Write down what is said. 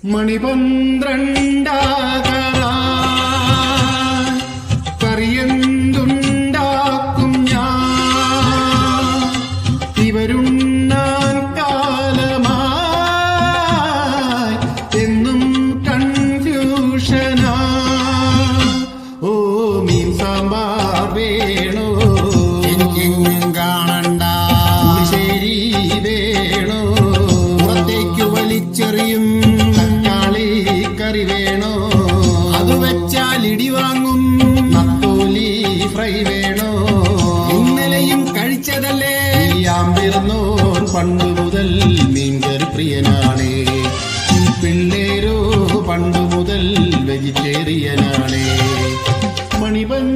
മണിപന്ത്രണ്ടാകാറായി കറിയെന്തുണ്ടാക്കും ഞാൻ ഇവരുണ്ണാൻ കാലമായി എന്നും കൺഫ്യൂഷനാ. ഓ മീൻ സാമ്പാർ വേണോ എനിക്കെങ്ങും കാണണ്ട, ശരി വേണോ പുറത്തേക്ക് വലിച്ചെറിയും തക്കാളി കറി വേണോ അത് വെച്ചാൽ ഇടി വാങ്ങും. നത്തോലി ഫ്രൈ വേണോ ഇന്നലെയും കഴിച്ചതല്ലേ. ാമ്പിറന്നോൻ പണ്ടു മുതൽ മീൻകറി പ്രിയനാണേ. ഈ പിള്ളേരോ പണ്ടു മുതൽ വെജിറ്റേറിയനാണേ. മണിപൻ